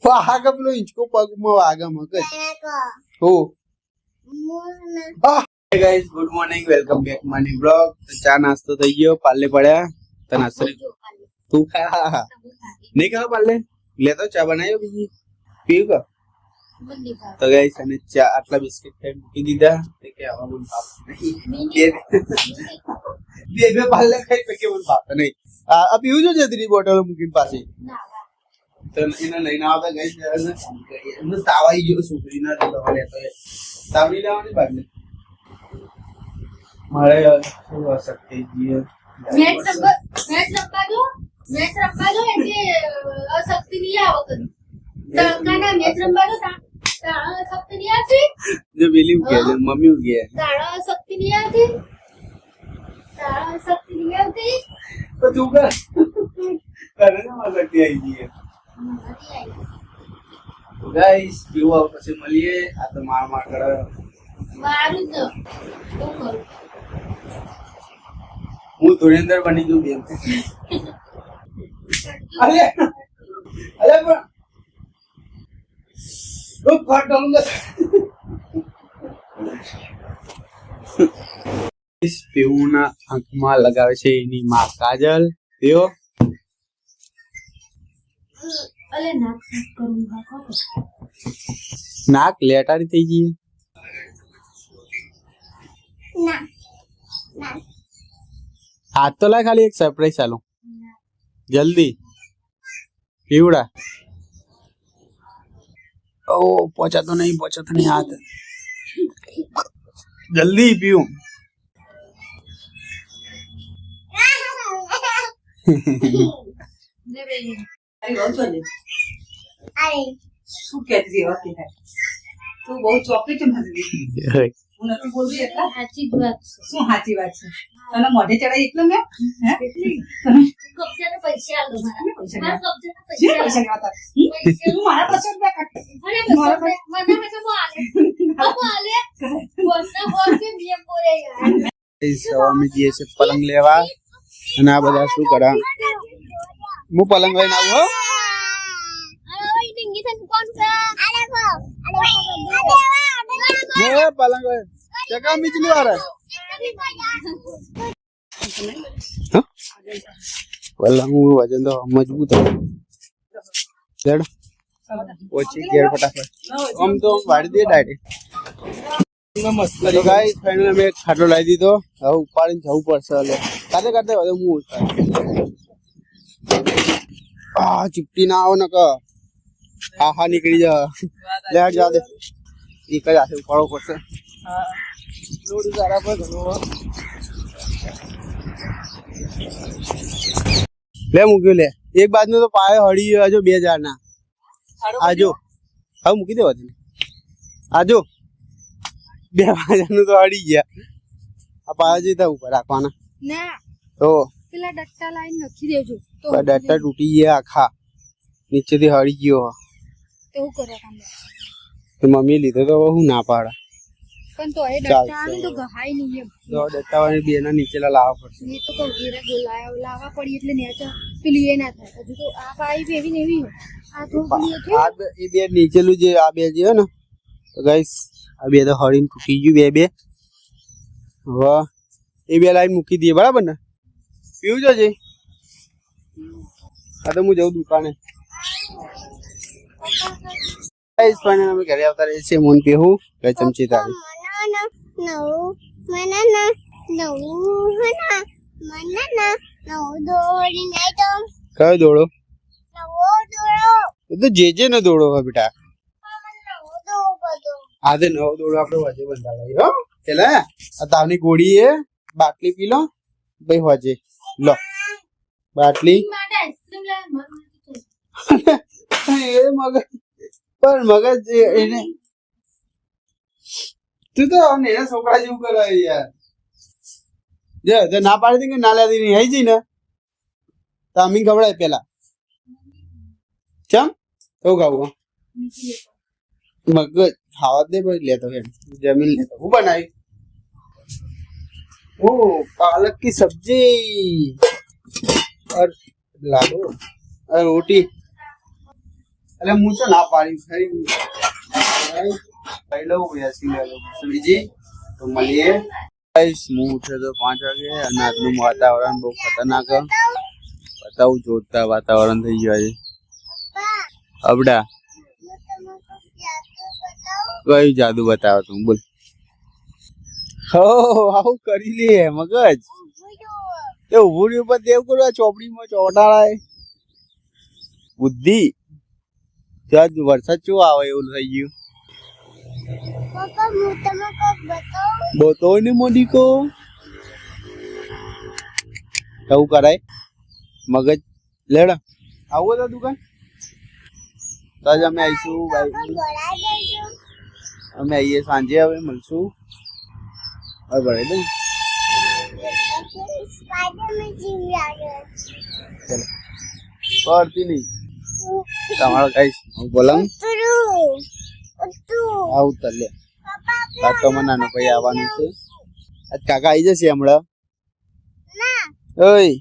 વાગ પેલો હિંચકો પગમાં વાગે મગજ હો Hey guys, good morning. Welcome back to my new vlog. तो चा नाश्ता થઈ ગયો પાલે પડ્યા તો નાસ્તો તું ખા નહીં ખા પાલે લે તો ચા બનાવ્યો બીજી પીવ કા તો ગાઈસ અને ચા આટલા બિસ્કિટ ખાઈ મૂકી દીધા કે આવા મન પાપ નહીં બે પાલે ખાઈ તો કે મન પાપ નહીં આ પીવું જો જદરી બોટલ મૂકીને પાસે તો એને લઈને આવતા ગાઈસ એમને તાવ આવી ગયો છોકરીના દવા લેતો તાવડી લેવાની બાદ મારે શું અશક્તિ જીએ મેચ રખવા દો એટલે અશક્તિ નહીં આવે કદી તડકાના મેચ રખવા દો તાળા અશક્તિ નહીં આવતી જો બિલીવ કે મમ્મી કે તાળા અશક્તિ નહીં આવતી તો તું કર કરે ને અશક્તિ આવી ગઈ તો ગાઈસ પીવા પછી મળીએ આ તો માર કરે મારું જ હું કરું હું ધુરેન્દ્ર બની ગયો બેન અરે પણ ઓ ફાટ ડાલુંગા इस पीऊना आंखમાં લગાવે છે એની માં કાજલ તેઓ અલે નાક સાફ કરું બાકો નાક લેટાડી થઈ ગઈ ના हाथ तो ला खाली एक सरप्राइज चालू जल्दी पीवड़ा ओ पहुंचा तो नहीं हाथ जल्दी पीऊं ને બેની अरे बहुत चले અરે શું કહેતી હતી વખતે તું બહુ ચોકલેટ મળી હું નથી બોલતી એટલા સાચી જ વાત છે શું સાચી વાત છે તને મોઢે ચડાઈ એટલે મેં હે કબજાના પૈસા આલો મારા પૈસા મારા જે કબજાના પૈસા પૈસા લેવા તું મારા પાસે રૂપિયા કાઢ મને આલે બોસના બોલ કે નિયમ બોલે યાર સ્વામી જીએ છે પલંગ લેવા અને આ બધા શું કરા હું પલંગ લઈને આવું હો અરે ડિંગી થન કોણ છે આલે કો मैं पलंग जगह मिचली आ रहा है पलंग वजन तो मजबूत है जड़ ओची गेर फटाफट हम तो वाड़ी दिए डायरेक्ट तो गाइस फाइनल में एक खाटो लाई दी तो હવે ઉપાડીને જવું પડશે લે કાતે કાતે વધુ હું આ ચીપટી ના આવો નક આહા નીકળી જા લે હટ જા દે એક જ હાથે ઉપાડવો પડશે લોડ સારા પર ઘણો લે મૂક્યો લે એક બાજુ તો પાય હળી ગયો આજો 2000 ના આજો હવે મૂકી દેવા તને આજો 2000 નું તો હળી ગયા આ પાયા જીતા ઉપર રાખવાના ના તો પેલા ડટ્ટા લાઈન નખી દેજો તો ડટ્ટા તૂટી ગયા આખા નીચેથી હળી ગયો તો હું કરે કામ તો મમ્મી લીધો તો હું ના પાડા પણ તો એ ડટ્ટા આને તો ગહાય નહીં એમ તો ડટ્ટા વાળી બે ના નીચેલા લાવવા પડશે મેં તો કહું ઘેરે લાવવા પડી એટલે ને પેલી એ ના થાય હજુ તો આ પાઇપ એવી ને એવી હોય આ તો પેલી છે આ એ બે નીચેલું જે આ બે જે હે ને તો ગાઈસ આ બે તો હળીને તૂટી ગયું બે વાહ એ બે લાઈન મૂકી દઈએ બરાબર ને પીવું છે આ તો હું જઉં દુકાને ગાઈસ ફાઇનલ અમે ઘરે આવતા રહે છે મોન પીવું બે ચમચી તાળી કયો દોડો એ તો જે ને દોડો હોય બેટા આજે નવો દોડો આપણે વજે બંધાવાય હો પેલા આ તાવની ગોળી એ બાટલી પી લો ભાઈ વજે લો બાટલી માટે આઈસ્ક્રીમ લાવ એ મગજ પણ મગજ એને તું તો એના છોકરા જેવું કરે યાર જે ના પાડી દે ના લેતી નહીં આવી જઈ ને તો અમી ગવડાય પેલા ચમ એવું ખાવું મગજ ખાવા દે ભાઈ લેતો એમ જમીન લેતો હું બનાવી ओ पालक की सब्जी और लाडू और रोटी એટલે હું તો ના પાડી ખરી લઈ લઉં બેસી લેજો બીજી તો મળીએ હું ઉઠ્યો તો 5 વાગે અને આજનું વાતાવરણ બહુ ખતરનાક બતાવું જોરદાર વાતાવરણ થઈ ગયું છે અબડા કયું જાદુ બતાવો તું બોલ હો આવું કરી લે મગજ એ ઉભું રહ્યું પર દેવ કરો ચોપડીમાં ચોટાડાય બુદ્ધિ ત્યાં વરસાદ ચો આવે એવું થઈ ગયું બતાવો ને મોદી કો એવું કરાય મગજ લેડા આવું હતા દુકાન તો આજ અમે આવીશું અમે આવીએ સાંજે હવે મળશું હવે ભરાઈ દઉં ચલો પડતી નહીં તમારો કઈ બોલા આવું તલે કાકા માં નાનો ભાઈ આવવાનું છે આજ કાકા આવી જશે હમણાં ઓય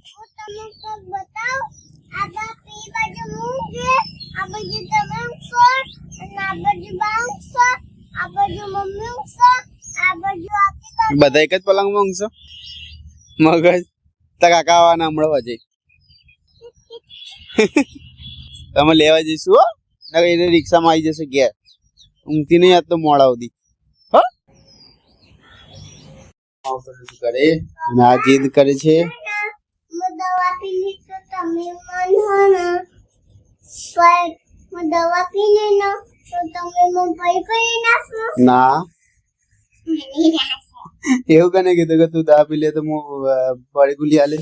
બધા એક જ પલંગ માં ઊંઘશો મગજ તા કાકા આવવાના હમણાં હજી તમે લેવા જઈશું હો એને રિક્ષામાં આવી જશે ઘેર ઊંઘતી નહીં આજ તો મોડા સુધી કરે અને આ જીદ કરે છે ના એવું કને કીધું કે તું દવા પી લે તો હું પડી ગુલી આલે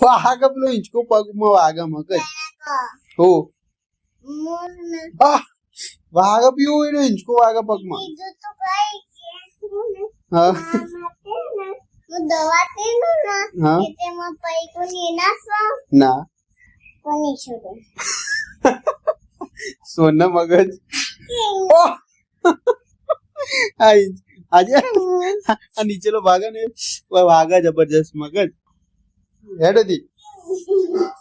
વાગ પેલો હિંચકો પગમાં વાગ મગજ હો વાગ પીવું એનો હિંચકો વાગ પગમાં હા ના સોના મગજ આજે આ નીચેલો ભાગ ને વાગા જબરજસ્ત મગજ હેડોથી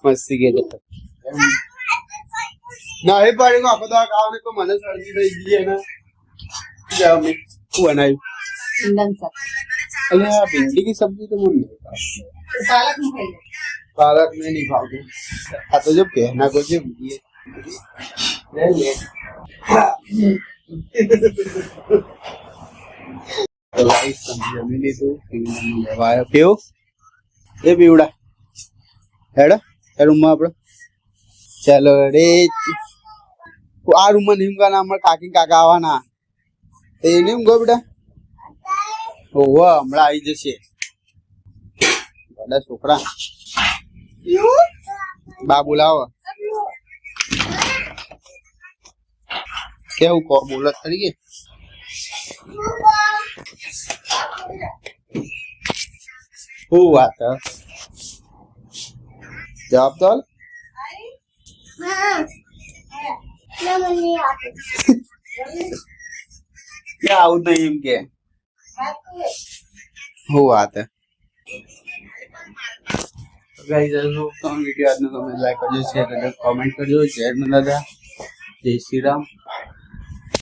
મસ્તી કે ના એ પાડી આખો તો ખાવાને તો મને શરદી થઈ ગઈ એને શું બનાવ્યું અલે આ ભીંડી की सब्जी तो मुझे पालक में नहीं खाओगे आ तो जो पहना को जो ये ले ले तो गाइस सब्जी जमीनी तो લેવાયો કેવો એ બીવડા હેડ એ રૂમમાં આપણે ચાલો રે આ રૂમમાં નિમકા ના અમાર કાકી કાકા આવવાના એ નિમ ગો બેટા ઓવા હમણાં આવી જશે બધા છોકરા બા બોલાવો કેવું કહો બોલો તરીકે શું વાત જવાબ તો આવું નહીં એમ કે હું વાત ગાઈસ આજનો વિડીયો આજનો તમે લાઈક કરજો શેર કરજો કોમેન્ટ કરજો શેર માં દાદા જય શ્રી રામ